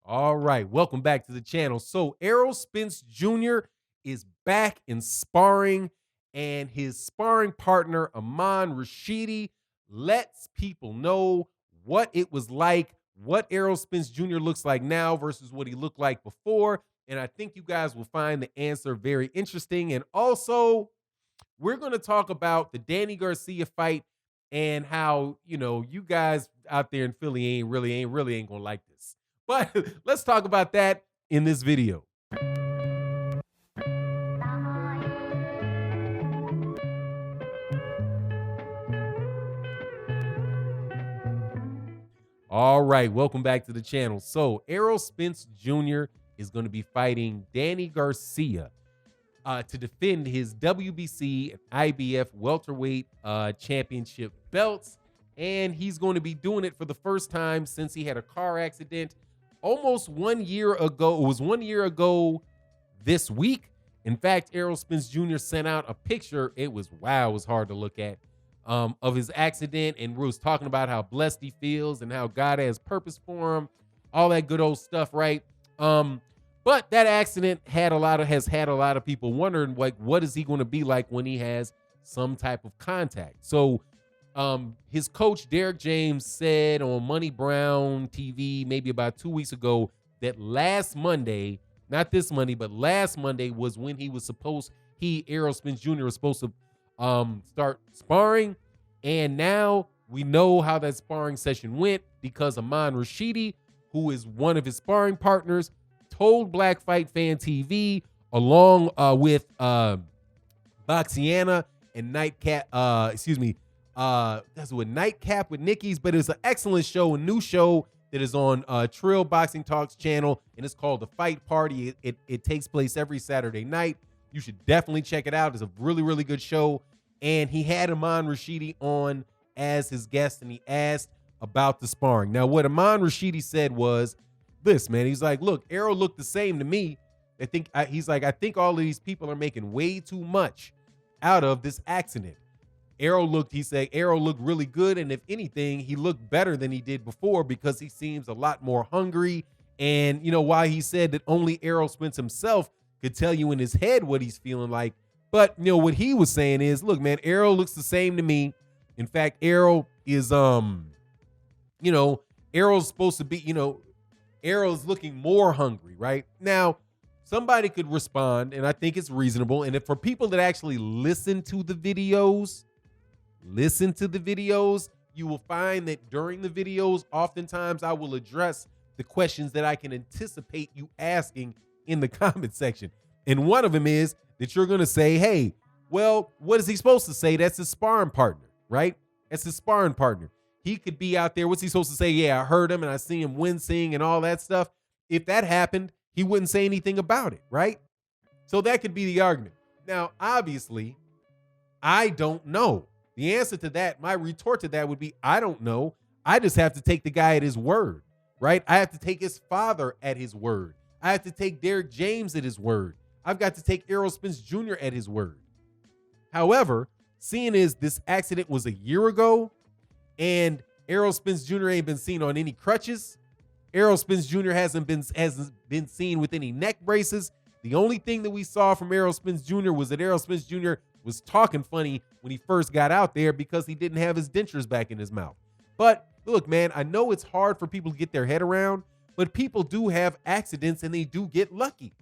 All right, welcome back to the channel. So Errol Spence Jr. is back in sparring, and his sparring partner, Amon Rashidi, lets people know what it was like, what Errol Spence Jr. looks like now versus what he looked like before. And I think you guys will find the answer very interesting. And also, we're going to talk about the Danny Garcia fight and how, you guys out there in Philly ain't going to like this. But let's talk about that in this video. All right, welcome back to the channel. So Errol Spence Jr. is going to be fighting Danny Garcia to defend his WBC and IBF welterweight championship belts. And he's going to be doing it for the first time since he had a car accident almost 1 year ago. It was 1 year ago this week. In fact, Errol Spence Jr. sent out a picture. It was hard to look at, of his accident, and was talking about how blessed he feels and how God has purpose for him, all that good old stuff, right? But that accident has had a lot of people wondering, like, what is he going to be like when he has some type of contact? So his coach, Derek James, said on Money Brown TV maybe about 2 weeks ago that last Monday, not this Monday, but last Monday was when Errol Spence Jr. was supposed to start sparring. And now we know how that sparring session went because Amon Rashidi, who is one of his sparring partners, told Black Fight Fan TV along with Boxiana and Nightcap, that's with Nightcap with Nikki's, but it's an excellent show, a new show that is on Trill Boxing Talks channel, and it's called The Fight Party. It takes place every Saturday night. You should definitely check it out. It's a really, really good show. And he had Amon Rashidi on as his guest, and he asked about the sparring. Now, what Amon Rashidi said was this, man. He's like, look, Errol looked the same to me. I think all of these people are making way too much out of this accident. He said Errol looked really good, and if anything, he looked better than he did before because he seems a lot more hungry. And, why he said that only Errol Spence himself could tell you in his head what he's feeling like. But, what he was saying is, look, man, Errol looks the same to me. In fact, Errol is, Errol's supposed to be, Errol's looking more hungry, right? Now, somebody could respond, and I think it's reasonable. And if for people that actually listen to the videos, you will find that during the videos, oftentimes I will address the questions that I can anticipate you asking in the comment section. And one of them is that you're going to say, hey, well, what is he supposed to say? That's his sparring partner, right? That's his sparring partner. He could be out there. What's he supposed to say? Yeah, I heard him and I see him wincing and all that stuff. If that happened, he wouldn't say anything about it, right? So that could be the argument. Now, obviously, I don't know. The answer to that, my retort to that would be, I don't know. I just have to take the guy at his word, right? I have to take his father at his word. I have to take Derek James at his word. I've got to take Errol Spence Jr. at his word. However, seeing as this accident was a year ago and Errol Spence Jr. ain't been seen on any crutches, Errol Spence Jr. hasn't been seen with any neck braces. The only thing that we saw from Errol Spence Jr. was that Errol Spence Jr. was talking funny when he first got out there because he didn't have his dentures back in his mouth. But look, man, I know it's hard for people to get their head around, but people do have accidents and they do get lucky.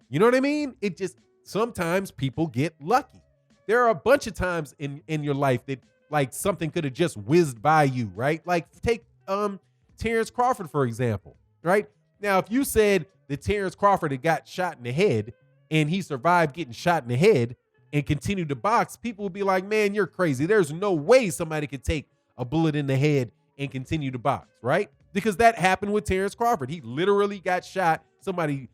You know what I mean? It just, sometimes people get lucky. There are a bunch of times in your life that like something could have just whizzed by you, right? Like take Terrence Crawford, for example, right? Now, if you said that Terrence Crawford had got shot in the head and he survived getting shot in the head and continued to box, people would be like, man, you're crazy. There's no way somebody could take a bullet in the head and continue to box, right? Because that happened with Terrence Crawford. He literally got shot. Somebody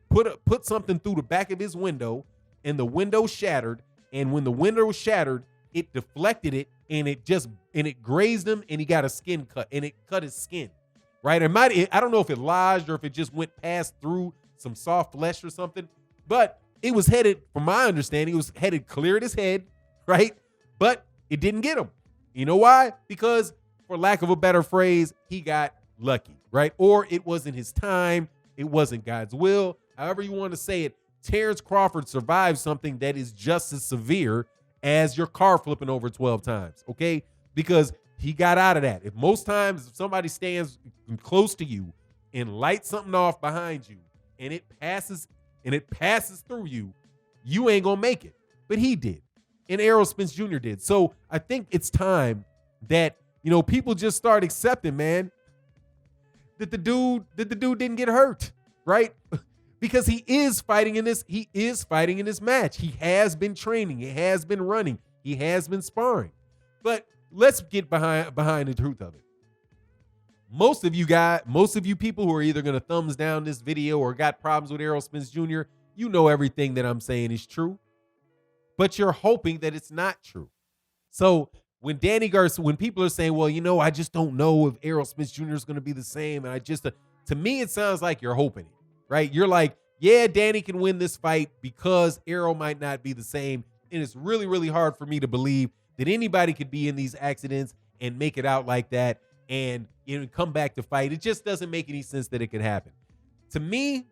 put something through the back of his window and the window shattered. And when the window shattered, it deflected it and it grazed him and he got a skin cut and it cut his skin, right? I don't know if it lodged or if it just went past through some soft flesh or something, but it was headed, from my understanding, it was headed clear at his head, right? But it didn't get him. You know why? Because, for lack of a better phrase, he got lucky, right? right? Or it wasn't his time. It wasn't God's will. However you want to say it, Terrence Crawford survived something that is just as severe as your car flipping over 12 times, okay? Because he got out of that. If most times if somebody stands close to you and lights something off behind you and it passes through you, you ain't gonna make it. But he did. And Errol Spence Jr. did. So I think it's time that, people just start accepting, man, that the dude didn't get hurt, right? Because he is fighting in this match. He has been training, he has been running, he has been sparring. But let's get behind the truth of it. Most of you people who are either gonna thumbs down this video or got problems with Errol Spence Jr., you know everything that I'm saying is true, but you're hoping that it's not true. So when people are saying, well, I just don't know if Errol Spence Jr. is going to be the same, and to me, it sounds like you're hoping it, right? You're like, yeah, Danny can win this fight because Errol might not be the same, and it's really, really hard for me to believe that anybody could be in these accidents and make it out like that and come back to fight. It just doesn't make any sense that it could happen. To me,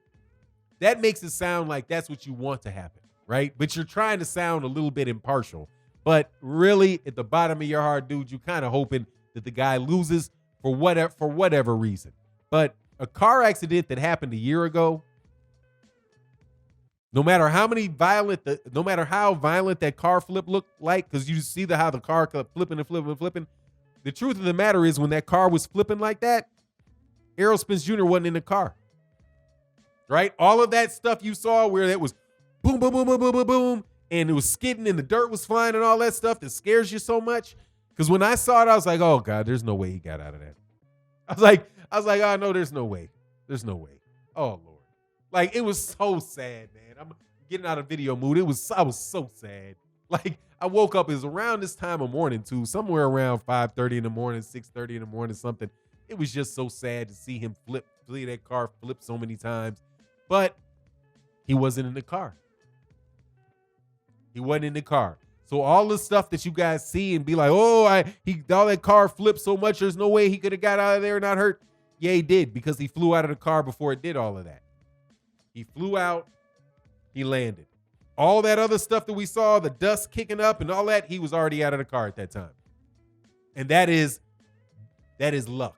that makes it sound like that's what you want to happen, right? But you're trying to sound a little bit impartial. But really, at the bottom of your heart, dude, you kind of hoping that the guy loses for whatever reason. But a car accident that happened a year ago, no matter how violent that car flip looked like, because you see how the car kept flipping and flipping and flipping. The truth of the matter is, when that car was flipping like that, Errol Spence Jr. wasn't in the car. Right? All of that stuff you saw where it was boom, boom, boom, boom, boom, boom, boom, and it was skidding and the dirt was flying and all that stuff that scares you so much. Because when I saw it, I was like, oh God, there's no way he got out of that. I was like, oh no, there's no way. There's no way. Oh Lord. Like, it was so sad, man. I'm getting out of video mood. I was so sad. Like, I woke up, it was around this time of morning too, somewhere around 5:30 in the morning, 6:30 in the morning, something. It was just so sad to see him see that car flip so many times. But he wasn't in the car. He wasn't in the car. So all the stuff that you guys see and be like, all that car flipped so much, there's no way he could have got out of there and not hurt. Yeah, he did, because he flew out of the car before it did all of that. He flew out, he landed. All that other stuff that we saw, the dust kicking up and all that, he was already out of the car at that time. And that is luck.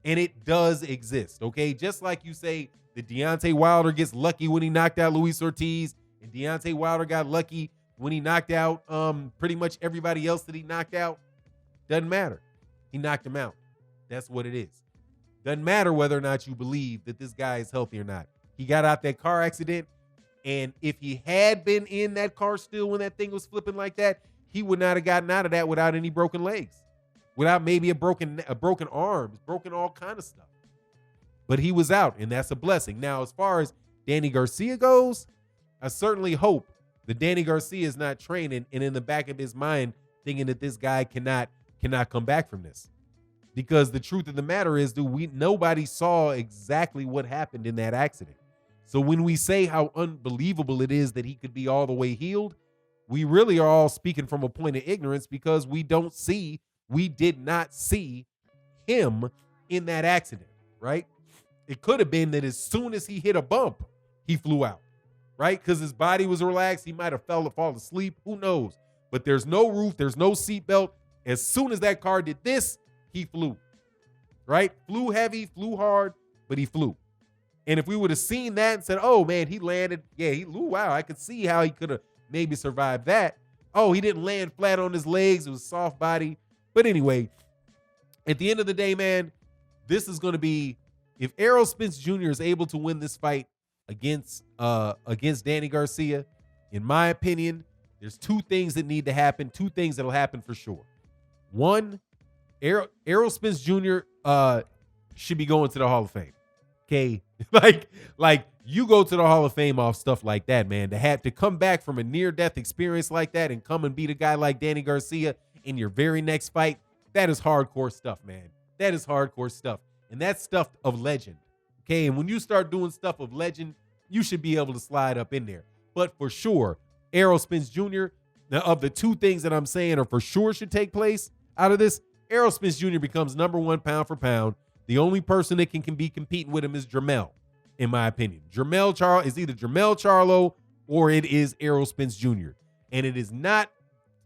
And it does exist, okay? Just like you say that Deontay Wilder gets lucky when he knocked out Luis Ortiz, and Deontay Wilder got lucky when he knocked out pretty much everybody else that he knocked out. Doesn't matter. He knocked him out. That's what it is. Doesn't matter whether or not you believe that this guy is healthy or not. He got out that car accident, and if he had been in that car still when that thing was flipping like that, he would not have gotten out of that without any broken legs, without maybe a broken arm, broken all kind of stuff. But he was out, and that's a blessing. Now, as far as Danny Garcia goes, I certainly hope that Danny Garcia is not training and in the back of his mind thinking that this guy cannot come back from this. Because the truth of the matter is, nobody saw exactly what happened in that accident. So when we say how unbelievable it is that he could be all the way healed, we really are all speaking from a point of ignorance, because we did not see him in that accident, right? It could have been that as soon as he hit a bump, he flew out, right? Because his body was relaxed. He might have fallen asleep. Who knows? But there's no roof. There's no seatbelt. As soon as that car did this, he flew, right? Flew heavy, flew hard, but he flew. And if we would have seen that and said, oh, man, he landed. Yeah, wow, I could see how he could have maybe survived that. Oh, he didn't land flat on his legs. It was soft body. But anyway, at the end of the day, man, this is going to be, if Errol Spence Jr. is able to win this fight against Danny Garcia, in my opinion, there's two things that need to happen, two things that'll happen for sure. One, Errol Spence Jr. Should be going to the Hall of Fame. Okay, like you go to the Hall of Fame off stuff like that, man. To come back from a near-death experience like that and come and beat a guy like Danny Garcia in your very next fight, that is hardcore stuff, man. That is hardcore stuff, and that's stuff of legend. Okay, and when you start doing stuff of legend, you should be able to slide up in there. But for sure, Errol Spence Jr., now of the two things that I'm saying are for sure should take place out of this, Errol Spence Jr. becomes number one pound for pound. The only person that can be competing with him is Jermell, in my opinion. Jermell Charlo is either Jermell Charlo or it is Errol Spence Jr. And it is not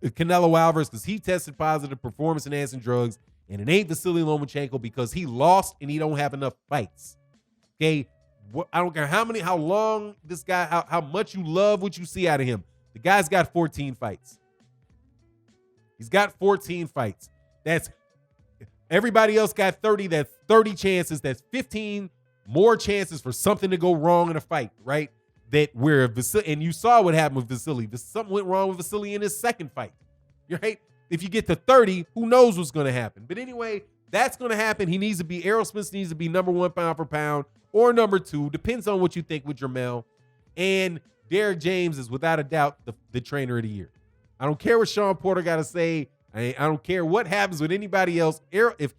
Canelo Alvarez because he tested positive performance-enhancing drugs, and it ain't Vasily Lomachenko because he lost and he don't have enough fights. Okay, I don't care how long this guy, how much you love what you see out of him. The guy's got 14 fights. He's got 14 fights. That's everybody else got 30. That's 30 chances. That's 15 more chances for something to go wrong in a fight, right? That where Vasily, and you saw what happened with Vasily. Something went wrong with Vasily in his second fight, right? If you get to 30, who knows what's going to happen? But anyway, that's going to happen. Errol Spence needs to be number 1 pound for pound or number 2. Depends on what you think with Jermell. And Derrick James is without a doubt the trainer of the year. I don't care what Sean Porter got to say. I don't care what happens with anybody else. If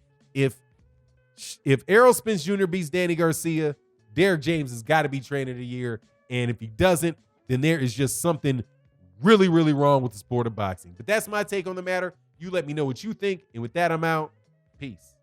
Errol Spence Jr. beats Danny Garcia, Derrick James has got to be trainer of the year. And if he doesn't, then there is just something really, really wrong with the sport of boxing. But that's my take on the matter. You let me know what you think. And with that, I'm out. Peace.